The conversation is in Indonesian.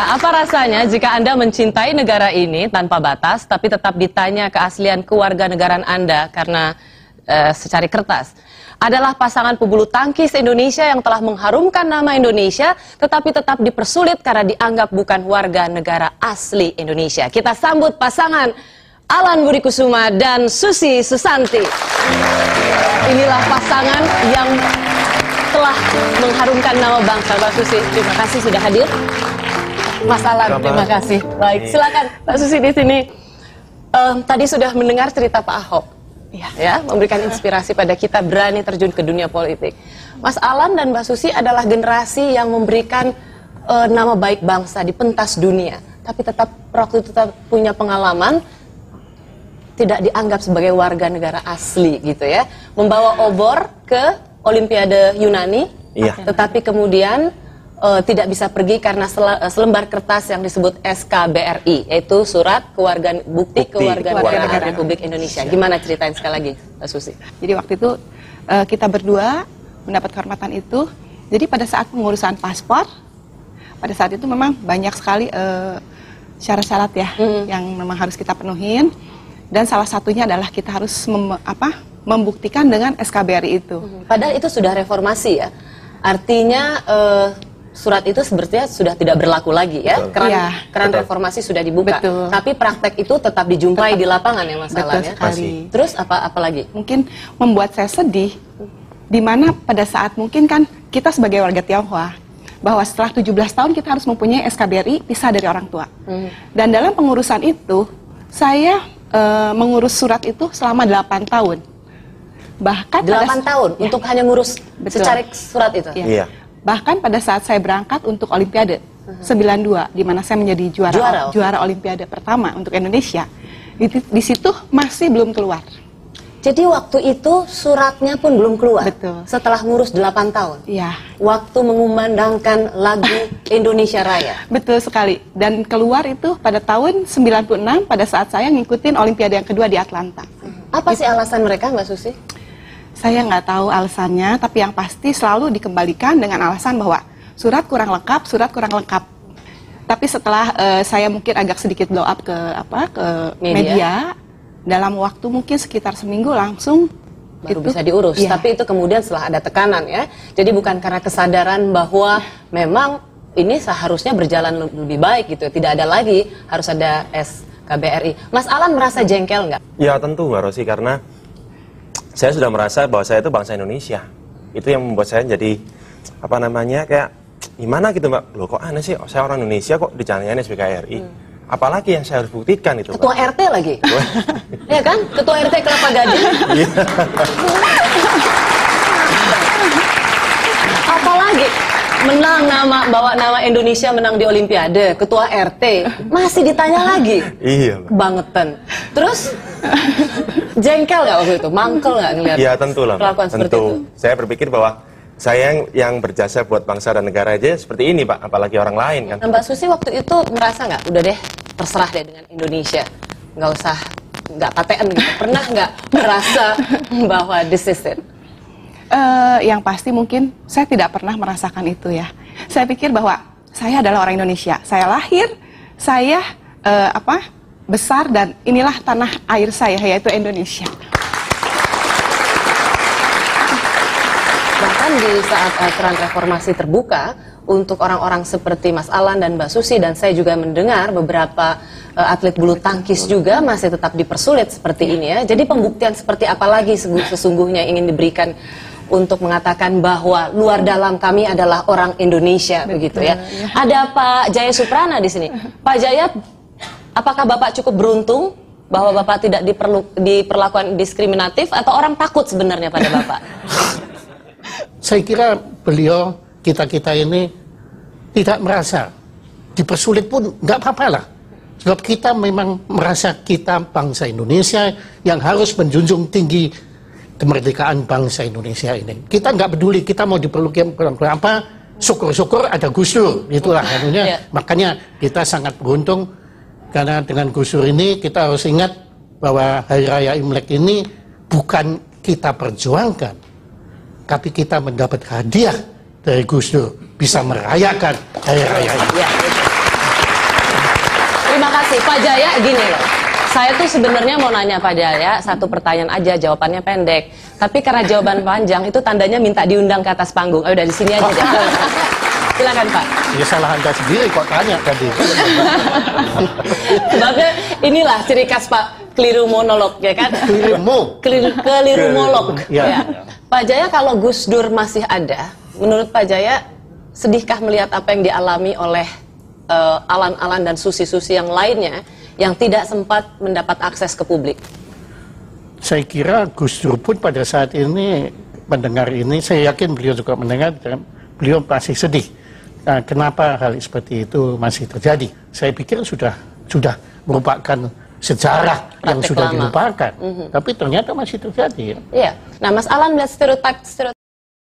Ya, apa rasanya jika Anda mencintai negara ini tanpa batas, tapi tetap ditanya keaslian kewarganegaraan Anda karena secari kertas? Adalah pasangan pebulu tangkis Indonesia yang telah mengharumkan nama Indonesia, tetapi tetap dipersulit karena dianggap bukan warga negara asli Indonesia. Kita sambut pasangan Alan Budi Kusuma dan Susi Susanti. Inilah pasangan yang telah mengharumkan nama bangsa. Mbak Susi, terima kasih sudah hadir. Mas Alan, terima kasih. Baik, silakan Mbak Susi di sini. Tadi sudah mendengar cerita Pak Ahok, ya, memberikan inspirasi pada kita berani terjun ke dunia politik. Mas Alan dan Mbak Susi adalah generasi yang memberikan nama baik bangsa di pentas dunia, tapi tetap waktu itu tetap punya pengalaman tidak dianggap sebagai warga negara asli, gitu ya. Membawa obor ke Olimpiade Yunani, tetapi kemudian tidak bisa pergi karena selembar kertas yang disebut SKBRI, yaitu Surat Bukti Kewarganegaraan Republik Indonesia. Gimana ceritain sekali lagi, Mbak Susi? Jadi waktu itu kita berdua mendapat kehormatan itu. Jadi pada saat pengurusan paspor, pada saat itu memang banyak sekali syarat-syarat ya yang memang harus kita penuhin. Dan salah satunya adalah kita harus membuktikan dengan SKBRI itu. Padahal itu sudah reformasi ya, artinya surat itu sebenarnya sudah tidak berlaku lagi ya, keran reformasi sudah dibuka. Betul. Tapi praktek itu tetap dijumpai di lapangan ya masalahnya. Terus apa lagi? Mungkin membuat saya sedih, dimana pada saat mungkin kan kita sebagai warga Tionghoa, bahwa setelah 17 tahun kita harus mempunyai SKBRI pisah dari orang tua. Dan dalam pengurusan itu, saya mengurus surat itu selama 8 tahun. Bahkan 8 tahun untuk hanya ngurus secari surat itu? Iya. Bahkan pada saat saya berangkat untuk Olimpiade 92, di mana saya menjadi juara Olimpiade pertama untuk Indonesia, di situ masih belum keluar. Jadi waktu itu suratnya pun belum keluar? Betul. Setelah ngurus 8 tahun? Iya. Waktu mengumandangkan lagu Indonesia Raya? Betul sekali. Dan keluar itu pada tahun 96 pada saat saya ngikutin Olimpiade yang kedua di Atlanta. Apa sih alasan mereka, Mbak Susi? Saya nggak tahu alasannya, tapi yang pasti selalu dikembalikan dengan alasan bahwa surat kurang lengkap. Tapi setelah saya mungkin agak sedikit blow up ke media, dalam waktu mungkin sekitar seminggu langsung baru bisa diurus. Tapi itu kemudian setelah ada tekanan ya. Jadi bukan karena kesadaran bahwa memang ini seharusnya berjalan lebih baik gitu. Tidak ada lagi harus ada SKBRI. Mas Alan merasa jengkel nggak? Ya tentu Mbak Rosi, karena saya sudah merasa bahwa saya itu bangsa Indonesia. Itu yang membuat saya jadi kayak gimana gitu Mbak. Loh kok aneh sih, saya orang Indonesia kok dicanangin SKBRI. Apalagi yang saya harus buktikan itu, Ketua Mbak. RT lagi. Ya kan? Ketua RT Kelapa Gading. Apalagi menang bawa nama Indonesia menang di Olimpiade, Ketua RT masih ditanya lagi. Iya. Kebangetan. Terus jengkel nggak waktu itu? Mangkel nggak ngeliat? Iya tentu lah. Perlakuan seperti itu. Saya berpikir bahwa saya yang berjasa buat bangsa dan negara aja seperti ini Pak, apalagi orang lain kan. Nah, Mbak Susi waktu itu merasa nggak? Udah deh, terserah deh dengan Indonesia. Nggak PTN gitu. Pernah nggak merasa bahwa this is it? Yang pasti mungkin saya tidak pernah merasakan itu ya. Saya pikir bahwa saya adalah orang Indonesia. Saya lahir, saya besar dan inilah tanah air saya yaitu Indonesia. Bahkan di saat keran reformasi terbuka untuk orang-orang seperti Mas Alan dan Mbak Susi, dan saya juga mendengar beberapa atlet bulu tangkis juga masih tetap dipersulit seperti ini ya. Jadi pembuktian seperti apa lagi sesungguhnya ingin diberikan untuk mengatakan bahwa luar dalam kami adalah orang Indonesia, begitu ya. Ada Pak Jaya Suprana di sini. Pak Jaya, apakah Bapak cukup beruntung bahwa Bapak tidak diperlakukan diskriminatif atau orang takut sebenarnya pada Bapak? Saya kira beliau, kita ini tidak merasa dipersulit pun nggak apa-apa lah. Sebab kita memang merasa kita bangsa Indonesia yang harus menjunjung tinggi kemerdekaan bangsa Indonesia ini. Kita nggak peduli kita mau diperlukan apa, syukur-syukur ada Gus Dur, itulah anunya. Makanya kita sangat beruntung karena dengan Gus Dur ini kita harus ingat bahwa Hari Raya Imlek ini bukan kita perjuangkan, tapi kita mendapat hadiah dari Gus Dur bisa merayakan Hari Raya ini. kasih. Pak Jaya gini loh. Saya tuh sebenarnya mau nanya Pak Jaya satu pertanyaan aja, jawabannya pendek. Tapi karena jawaban panjang itu tandanya minta diundang ke atas panggung. Ayo dari sini aja deh. Silakan Pak. Ya salah Anda sendiri kok tanya tadi. Sebabnya inilah ciri khas Pak keliru monolog ya kan? Keliru monolog. Ya. Pak Jaya, kalau Gus Dur masih ada, menurut Pak Jaya sedihkah melihat apa yang dialami oleh Alan-Alan dan Susi-Susi yang lainnya yang tidak sempat mendapat akses ke publik? Saya kira Gus Dur pun pada saat ini mendengar ini, saya yakin beliau juga mendengar, dan beliau masih sedih. Nah, kenapa hal seperti itu masih terjadi? Saya pikir sudah merupakan sejarah yang sudah dilupakan, tapi ternyata masih terjadi. Iya. Nah, Mas Alan melihat stereotip